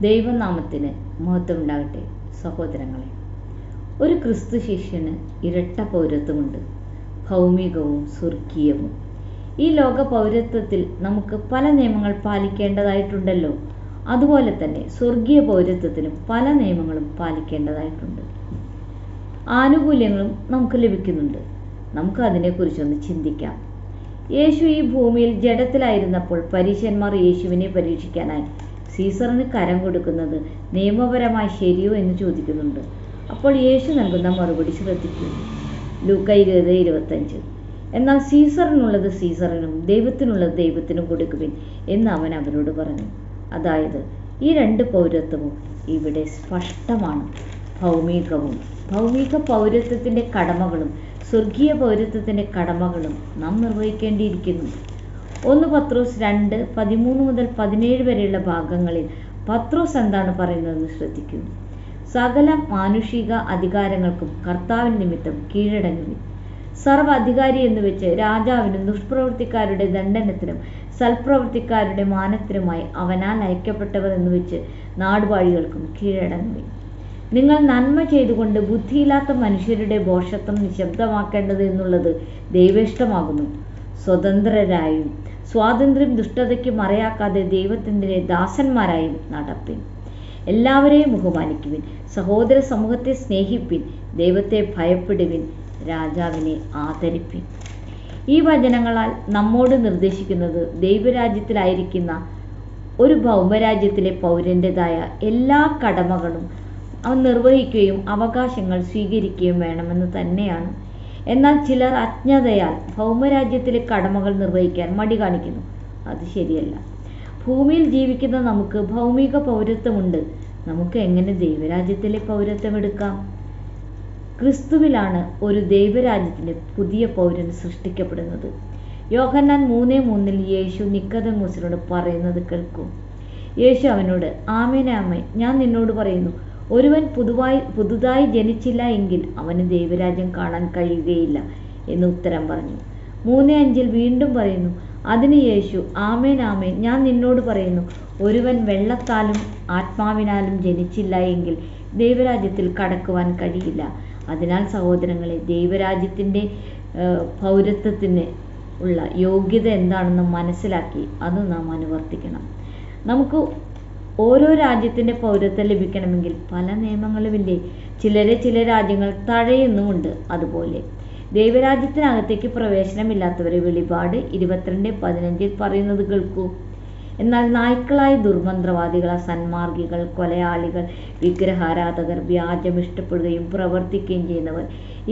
ദൈവനാമത്തിന് മഹത്വം ഉണ്ടാകട്ടെ. സഹോദരങ്ങളെ, ഒരു ക്രിസ്തു ശിഷ്യന് ഇരട്ട പൗരത്വമുണ്ട്, ഭൗമികവും സ്വർഗീയവും. ഈ ലോക പൗരത്വത്തിൽ നമുക്ക് പല നിയമങ്ങൾ പാലിക്കേണ്ടതായിട്ടുണ്ടല്ലോ, അതുപോലെ തന്നെ സ്വർഗീയ പൗരത്വത്തിനും പല നിയമങ്ങളും പാലിക്കേണ്ടതായിട്ടുണ്ട്. ആനുകൂല്യങ്ങളും നമുക്ക് ലഭിക്കുന്നുണ്ട്. നമുക്ക് അതിനെക്കുറിച്ചൊന്ന് ചിന്തിക്കാം. യേശു ഈ ഭൂമിയിൽ ജഡത്തിലായിരുന്നപ്പോൾ പരീശന്മാർ യേശുവിനെ പരീക്ഷിക്കാനായി സീസറിന് കരം കൊടുക്കുന്നത് നിയമപരമായി ശരിയോ എന്ന് ചോദിക്കുന്നുണ്ട്. അപ്പോൾ യേശു നൽകുന്ന മറുപടി ശ്രദ്ധിക്കൂ. ലൂക്ക 20:25. എന്നാൽ സീസറിനുള്ളത് സീസറിനും ദൈവത്തിനുള്ളത് ദൈവത്തിനും കൊടുക്കുവിൻ എന്ന് അവൻ അവരോട് പറഞ്ഞു. അതായത് ഈ രണ്ട് പൗരത്വവും ഇവിടെ സ്പഷ്ടമാണ്. ഭൗമിക പൗരത്വത്തിൻ്റെ കടമകളും സ്വർഗീയ പൗരത്വത്തിൻ്റെ കടമകളും നാം നിർവഹിക്കേണ്ടിയിരിക്കുന്നു. 1 പത്രോസ് 2:13-17 വരെയുള്ള ഭാഗങ്ങളിൽ പത്രോസ് എന്താണ് പറയുന്നതെന്ന് ശ്രദ്ധിക്കൂ. സകല മാനുഷിക അധികാരങ്ങൾക്കും കർത്താവിൻ നിമിത്തം കീഴടങ്ങുവിൻ. സർവ്വ അധികാരി എന്ന് വെച്ച് രാജാവിനും ദുഷ്പ്രവൃത്തിക്കാരുടെ ദണ്ഡനത്തിനും സൽപ്രവൃത്തിക്കാരുടെ മാനത്തിനുമായി അവനാൽ അയക്കപ്പെട്ടവർ എന്ന് വെച്ച് നാടുവാഴികൾക്കും കീഴടങ്ങുവിൻ. നിങ്ങൾ നന്മ ചെയ്തുകൊണ്ട് ബുദ്ധിയില്ലാത്ത മനുഷ്യരുടെ ഭോഷത്വം നിശബ്ദമാക്കേണ്ടത് എന്നുള്ളത് ദൈവേഷ്ടമാകുന്നു. സ്വതന്ത്രരായും സ്വാതന്ത്ര്യം ദുഷ്ടതയ്ക്ക് മറയാക്കാതെ ദൈവത്തിൻ്റെ ദാസന്മാരായും നടപ്പിൻ. എല്ലാവരെയും ബഹുമാനിക്കുവിൻ, സഹോദര സമൂഹത്തെ സ്നേഹിപ്പിൻ, ദൈവത്തെ ഭയപ്പെടുവിൻ, രാജാവിനെ ആദരിപ്പിൻ. ഈ വചനങ്ങളാൽ നമ്മോട് നിർദ്ദേശിക്കുന്നത് ദൈവരാജ്യത്തിലായിരിക്കുന്ന ഒരു ഭൗമരാജ്യത്തിലെ പൗരൻ്റെതായ എല്ലാ കടമകളും അവൻ നിർവഹിക്കുകയും അവകാശങ്ങൾ സ്വീകരിക്കുകയും വേണമെന്ന് തന്നെയാണ്. എന്നാൽ ചിലർ അജ്ഞതയാൽ ഭൗമരാജ്യത്തിലെ കടമകൾ നിർവഹിക്കാൻ മടി കാണിക്കുന്നു. അത് ശരിയല്ല. ഭൂമിയിൽ ജീവിക്കുന്ന നമുക്ക് ഭൗമിക പൗരത്വമുണ്ട്. നമുക്ക് എങ്ങനെ ദൈവരാജ്യത്തിലെ പൗരത്വം എടുക്കാം? ക്രിസ്തുവിലാണ് ഒരു ദൈവരാജ്യത്തിൻ്റെ പുതിയ പൗരൻ സൃഷ്ടിക്കപ്പെടുന്നത്. യോഹന്നാൻ 3:3 യേശു നിക്കോദെമോസിനോട് പറയുന്നത് കേൾക്കൂ. യേശു അവനോട്, ആമേൻ ആമേൻ, ഞാൻ നിന്നോട് പറയുന്നു, ഒരുവൻ പുതുതായി ജനിച്ചില്ല എങ്കിൽ അവന് ദൈവരാജ്യം കാണാൻ കഴിയുകയില്ല എന്ന് ഉത്തരം പറഞ്ഞു. 3:5 വീണ്ടും പറയുന്നു. അതിന് യേശു, ആമേൻ ആമേൻ, ഞാൻ നിന്നോട് പറയുന്നു, ഒരുവൻ വെള്ളത്താലും ആത്മാവിനാലും ജനിച്ചില്ല എങ്കിൽ ദൈവരാജ്യത്തിൽ കടക്കുവാൻ കഴിയില്ല. അതിനാൽ സഹോദരങ്ങളെ, ദൈവരാജ്യത്തിൻ്റെ പൗരത്വത്തിന് ഉള്ള യോഗ്യത എന്താണെന്ന് മനസ്സിലാക്കി അത് നാം അനുവർത്തിക്കണം. നമുക്ക് ഓരോ രാജ്യത്തിൻ്റെ പൗരത്വം ലഭിക്കണമെങ്കിൽ പല നിയമങ്ങളുമില്ലേ? ചില രാജ്യങ്ങൾ തടയുന്നുമുണ്ട്. അതുപോലെ ദൈവരാജ്യത്തിനകത്തേക്ക് പ്രവേശനമില്ലാത്തവരെ വെളിപാട് 22:15 പറയുന്നത് കേൾക്കൂ. എന്നാൽ നായ്ക്കളായ ദുർമന്ത്രവാദികൾ, അസന്മാർഗികൾ, കൊലയാളികൾ, വിഗ്രഹാരാധകർ, വ്യാജം ഇഷ്ടപ്പെടുകയും പ്രവർത്തിക്കുകയും ചെയ്യുന്നവർ,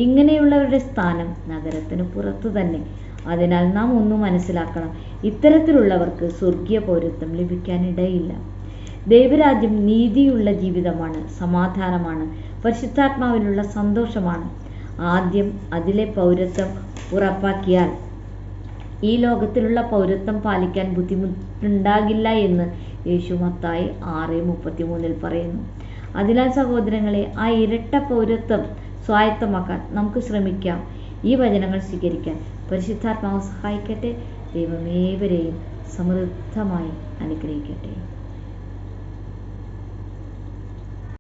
ഇങ്ങനെയുള്ളവരുടെ സ്ഥാനം നഗരത്തിന് പുറത്തു തന്നെ. അതിനാൽ നാം ഒന്ന് മനസ്സിലാക്കണം, ഇത്തരത്തിലുള്ളവർക്ക് സ്വർഗീയ പൗരത്വം ലഭിക്കാനിടയില്ല. ദൈവരാജ്യം നീതിയുള്ള ജീവിതമാണ്, സമാധാനമാണ്, പരിശുദ്ധാത്മാവിലുള്ള സന്തോഷമാണ്. ആദ്യം അതിലെ പൗരത്വം ഉറപ്പാക്കിയാൽ ഈ ലോകത്തിലുള്ള പൗരത്വം പാലിക്കാൻ ബുദ്ധിമുട്ടുണ്ടാകില്ല എന്ന് യേശു മത്തായി 6:33 പറയുന്നു. അതിനാൽ സഹോദരങ്ങളെ, ആ ഇരട്ട പൗരത്വം സ്വായത്തമാക്കാൻ നമുക്ക് ശ്രമിക്കാം. ഈ വചനങ്ങൾ സ്വീകരിക്കാൻ പരിശുദ്ധാത്മാവ് സഹായിക്കട്ടെ. ദൈവമേവരെയും സമൃദ്ധമായി അനുഗ്രഹിക്കട്ടെ.